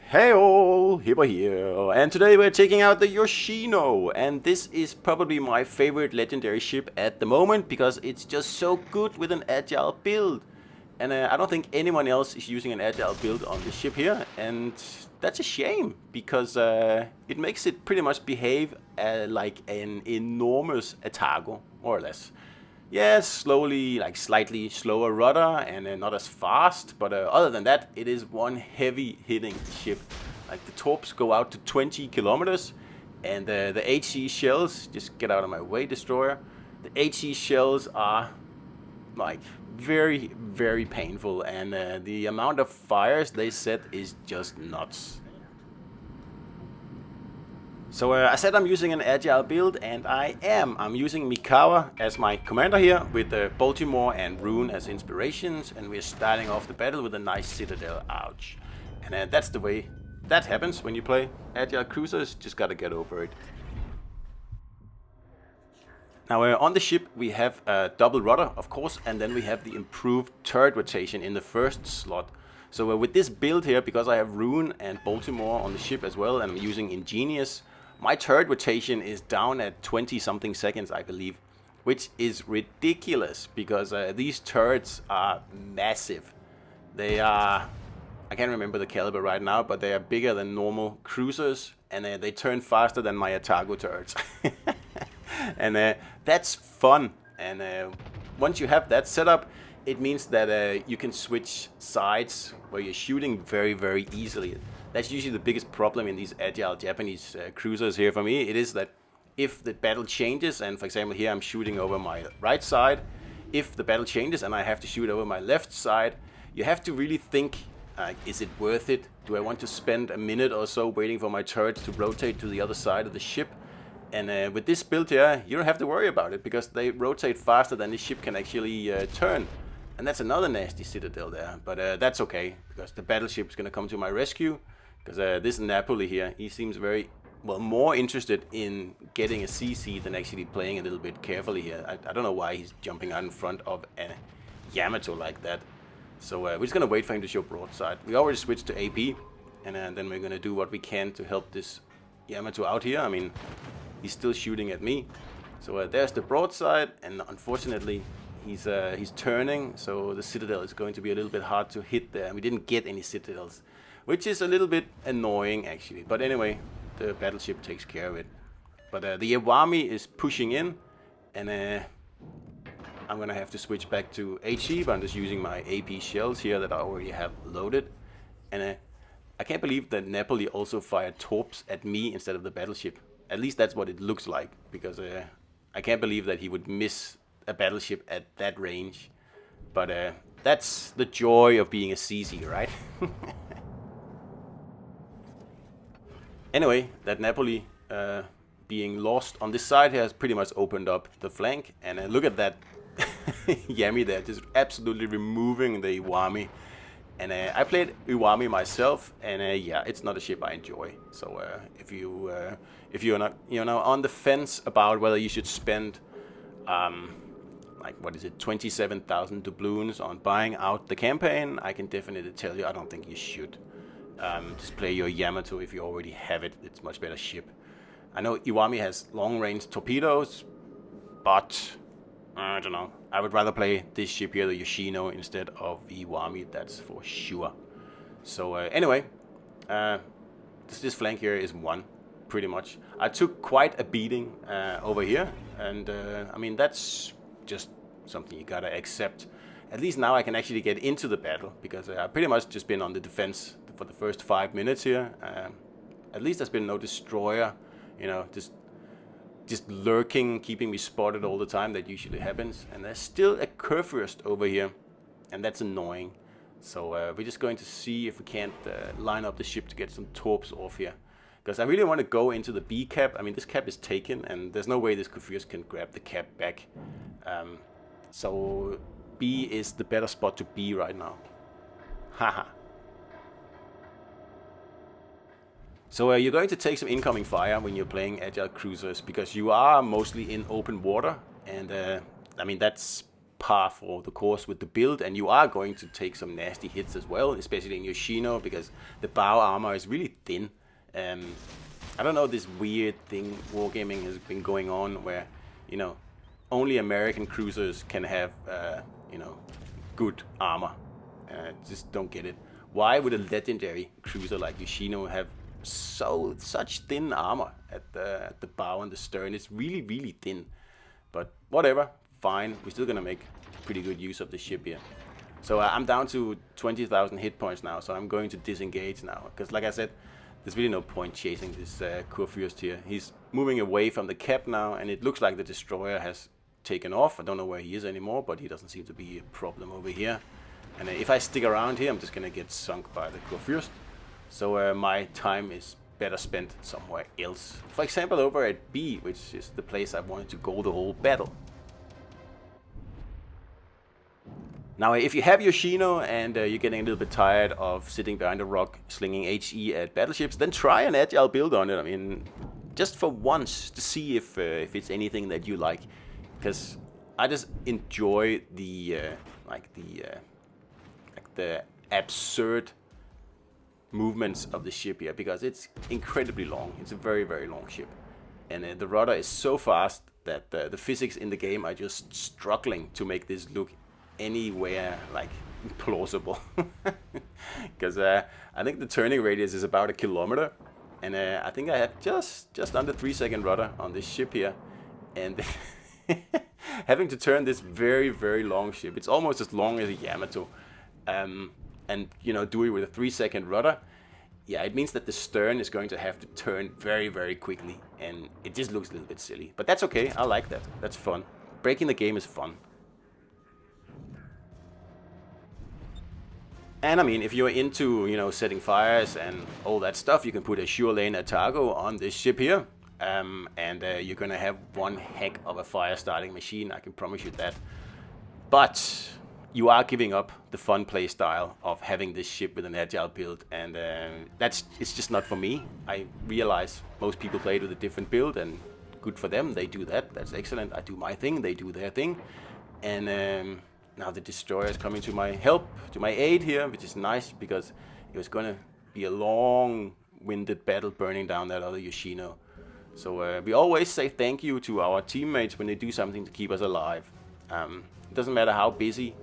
Hey all, Hipper here, and today we're taking out the Yoshino, and this is probably my favorite legendary ship at the moment because it's just so good with an agile build. And I don't think anyone else is using an agile build on this ship here, and that's a shame because it makes it pretty much behave like an enormous Atago, more or less. Yeah, slowly, like slightly slower rudder and not as fast, but other than that, it is one heavy hitting ship. Like the torps go out to 20 kilometers, and the HE shells, just get out of my way, destroyer. The HE shells are like very, very painful, and the amount of fires they set is just nuts. So I said I'm using an agile build, and I am. I'm using Mikawa as my commander here, with Baltimore and Rune as inspirations, and we're starting off the battle with a nice citadel. Ouch. And that's the way that happens when you play agile cruisers, just gotta get over it. Now on the ship we have a double rudder, of course, and then we have the improved turret rotation in the first slot. So with this build here, because I have Rune and Baltimore on the ship as well, and I'm using Ingenious, my turret rotation is down at 20 something seconds, I believe, which is ridiculous because these turrets are massive. They are, I can't remember the caliber right now, but they are bigger than normal cruisers, and they turn faster than my Atago turrets. And that's fun. And once you have that setup, it means that you can switch sides where you're shooting very, very easily. That's usually the biggest problem in these agile Japanese cruisers here for me. It is that if the battle changes, and for example here I'm shooting over my right side, if the battle changes and I have to shoot over my left side, you have to really think, is it worth it? Do I want to spend a minute or so waiting for my turrets to rotate to the other side of the ship? And with this build here, you don't have to worry about it because they rotate faster than the ship can actually turn. And that's another nasty citadel there, but that's okay because the battleship is going to come to my rescue. Because this Napoli here, he seems very, well, more interested in getting a CC than actually playing a little bit carefully here. I don't know why he's jumping out in front of a Yamato like that. So we're just going to wait for him to show broadside. We already switched to AP, and then we're going to do what we can to help this Yamato out here. I mean, he's still shooting at me. So there's the broadside, and unfortunately, he's turning, so the citadel is going to be a little bit hard to hit there. We didn't get any citadels, which is a little bit annoying actually. But anyway, the battleship takes care of it. But the Iwami is pushing in, and I'm gonna have to switch back to HE, but I'm just using my AP shells here that I already have loaded. And I can't believe that Napoli also fired torps at me instead of the battleship. At least that's what it looks like, because I can't believe that he would miss a battleship at that range. But that's the joy of being a CC, right? Anyway, that Napoli being lost on this side here has pretty much opened up the flank. And look at that Yami there, just absolutely removing the Iwami. And I played Iwami myself, and yeah, it's not a ship I enjoy. So if you're not, on the fence about whether you should spend like, what is it, 27,000 doubloons on buying out the campaign, I can definitely tell you I don't think you should. Just play your Yamato if you already have it. It's a much better ship. I know Iwami has long-range torpedoes, but I don't know. I would rather play this ship here, the Yoshino, instead of Iwami, that's for sure. So anyway, this flank here is won, pretty much. I took quite a beating over here, and I mean, that's just something you gotta accept. At least now I can actually get into the battle, because I've pretty much just been on the defense for the first 5 minutes here. At least there's been no destroyer, just lurking, keeping me spotted all the time. That usually happens. And there's still a Kurfürst over here, and that's annoying. So we're just going to see if we can't line up the ship to get some torps off here. Because I really want to go into the B cap. I mean, this cap is taken, and there's no way this Kurfürst can grab the cap back. So B is the better spot to be right now. Haha. So you're going to take some incoming fire when you're playing agile cruisers, because you are mostly in open water, and I mean, that's par for the course with the build, and you are going to take some nasty hits as well, especially in Yoshino, because the bow armor is really thin. I don't know, this weird thing wargaming has been going on where, you know, only American cruisers can have, you know, good armor. Just don't get it. Why would a legendary cruiser like Yoshino have such thin armor at the bow and the stern? It's really, really thin. But whatever, fine. We're still gonna make pretty good use of the ship here. So I'm down to 20,000 hit points now, so I'm going to disengage now. Because like I said, there's really no point chasing this Kurfürst here. He's moving away from the cap now, and it looks like the destroyer has taken off. I don't know where he is anymore, but he doesn't seem to be a problem over here. And if I stick around here, I'm just gonna get sunk by the Kurfürst. So my time is better spent somewhere else. For example, over at B, which is the place I wanted to go the whole battle. Now, if you have Yoshino and you're getting a little bit tired of sitting behind a rock slinging HE at battleships, then try an agile build on it. I mean, just for once to see if it's anything that you like, because I just enjoy the absurd movements of the ship here, because it's incredibly long. It's a very, very long ship, and the rudder is so fast that the physics in the game are just struggling to make this look anywhere like plausible. Because I think the turning radius is about 1 kilometer, and I think I have just under 3-second rudder on this ship here, and having to turn this very, very long ship, it's almost as long as a Yamato, and you know, do it with a 3-second rudder. Yeah, it means that the stern is going to have to turn very, very quickly, and it just looks a little bit silly, but that's okay. I like that. That's fun. Breaking the game is fun. And I mean, if you're into, you know, setting fires and all that stuff, you can put a sure lane Atago on this ship here. And you're gonna have one heck of a fire starting machine, I can promise you that. But you are giving up the fun play style of having this ship with an agile build, and it's just not for me. I realize most people play it with a different build, and good for them, they do that. That's excellent. I do my thing, they do their thing, and now the destroyer is coming to my help, to my aid here, which is nice, because it was gonna be a long-winded battle burning down that other Yoshino. So we always say thank you to our teammates when they do something to keep us alive. It doesn't matter how busy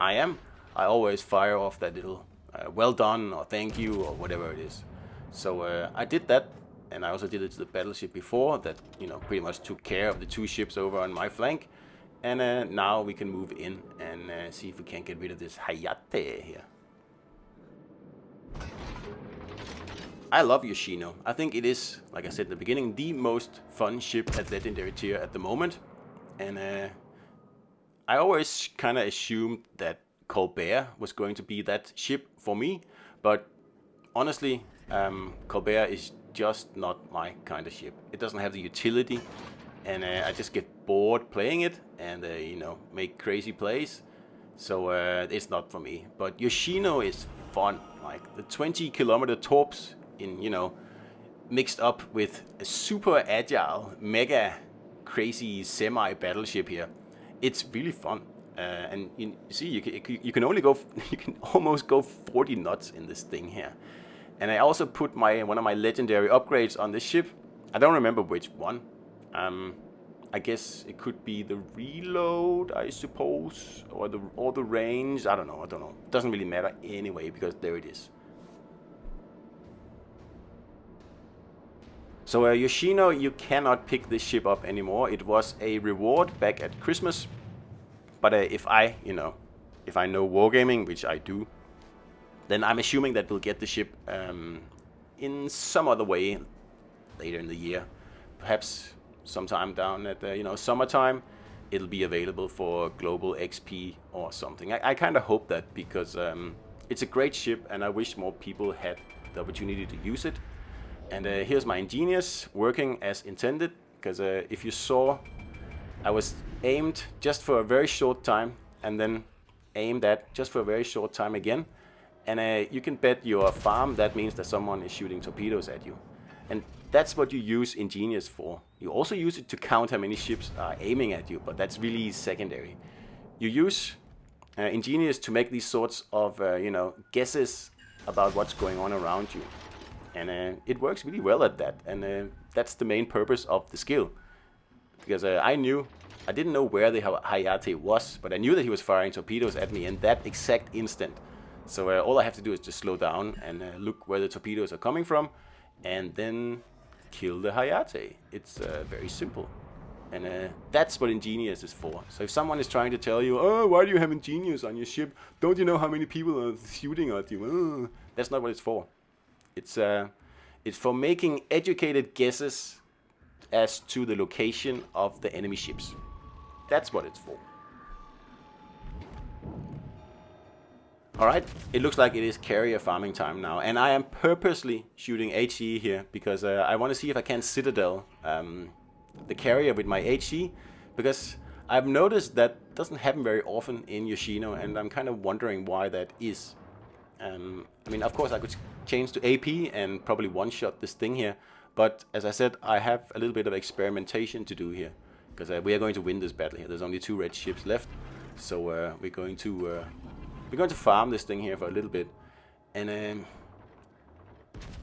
I am, I always fire off that little well done or thank you or whatever it is. So I did that, and I also did it to the battleship before that, you know, pretty much took care of the 2 ships over on my flank. And now we can move in and see if we can get rid of this Hayate here. I love Yoshino. I think it is, like I said in the beginning, the most fun ship at Legendary tier at the moment. And I always kind of assumed that Colbert was going to be that ship for me. But honestly, Colbert is just not my kind of ship. It doesn't have the utility. And I just get bored playing it, and you know, make crazy plays. So it's not for me. But Yoshino is fun. Like the 20-kilometer torps in, you know, mixed up with a super agile, mega crazy semi battleship here. It's really fun. And you see, you can only go, you can almost go 40 knots in this thing here. And I also put one of my legendary upgrades on this ship. I don't remember which one. I guess it could be the reload, I suppose, or the range. I don't know. It doesn't really matter anyway, because there it is. So Yoshino, you cannot pick this ship up anymore. It was a reward back at Christmas, but if I know wargaming, which I do, then I'm assuming that we'll get the ship in some other way later in the year, perhaps. Sometime down at summertime, it'll be available for global XP or something. I kind of hope that, because it's a great ship, and I wish more people had the opportunity to use it. And here's my Ingenious working as intended, because if you saw, I was aimed just for a very short time, and then aimed at just for a very short time again. And you can bet your farm that means that someone is shooting torpedoes at you. And that's what you use Ingenious for. You also use it to count how many ships are aiming at you, but that's really secondary. you use Ingenious to make these sorts of guesses about what's going on around you, and it works really well at that. And that's the main purpose of the skill, because I didn't know where the Hayate was, but I knew that he was firing torpedoes at me in that exact instant. So all I have to do is just slow down and look where the torpedoes are coming from, and then kill the Hayate. It's very simple. And that's what Ingenious is for. So if someone is trying to tell you, oh, why do you have Ingenious on your ship? Don't you know how many people are shooting at you? Oh, that's not what it's for. It's for making educated guesses as to the location of the enemy ships. That's what it's for. Alright, it looks like it is carrier farming time now, and I am purposely shooting HE here because I want to see if I can citadel the carrier with my HE, because I've noticed that doesn't happen very often in Yoshino, and I'm kind of wondering why that is. I mean, of course I could change to AP and probably one-shot this thing here, but as I said, I have a little bit of experimentation to do here, because we are going to win this battle here. There's only 2 red ships left, so we're going to farm this thing here for a little bit. And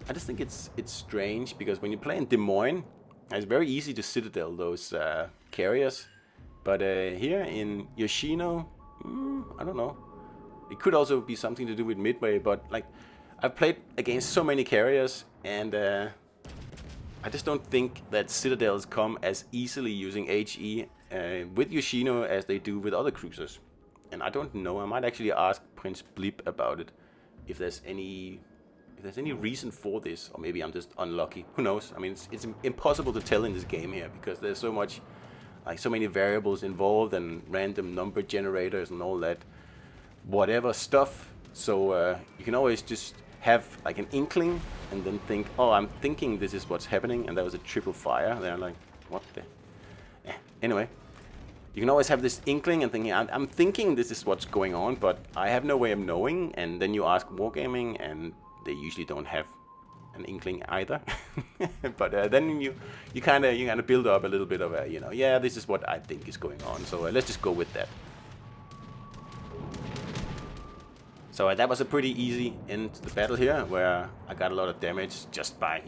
I just think it's strange, because when you play in Des Moines, it's very easy to citadel those carriers, but here in Yoshino, I don't know. It could also be something to do with Midway, but like, I've played against so many carriers, and I just don't think that citadels come as easily using HE with Yoshino as they do with other cruisers. And I don't know, I might actually ask Prince Blip about it, if there's any reason for this, or maybe I'm just unlucky. Who knows? I mean, it's impossible to tell in this game here, because there's so much, like so many variables involved, and random number generators and all that whatever stuff. So you can always just have like an inkling and then think, oh, I'm thinking this is what's happening, and that was a triple fire. They're like, what the? Anyway, you can always have this inkling and thinking, I'm thinking this is what's going on, but I have no way of knowing. And then you ask Wargaming, and they usually don't have an inkling either. But then you kind of build up a little bit of a, yeah, this is what I think is going on. So let's just go with that. So that was a pretty easy end to the battle here, where I got a lot of damage just by,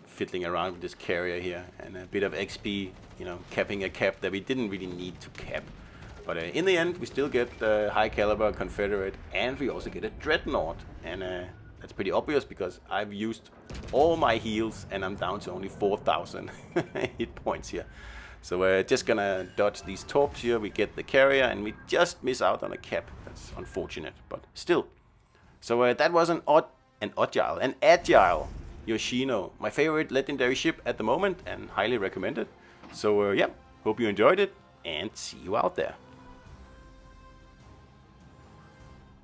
fiddling around with this carrier here, and a bit of XP, capping a cap that we didn't really need to cap. But in the end, we still get the high caliber Confederate, and we also get a Dreadnought. And that's pretty obvious, because I've used all my heals, and I'm down to only 4,000 hit points here. So we're just gonna dodge these torps here. We get the carrier, and we just miss out on a cap. That's unfortunate, but still. So that was an agile Yoshino, my favorite legendary ship at the moment, and highly recommended. So yeah, hope you enjoyed it, and see you out there.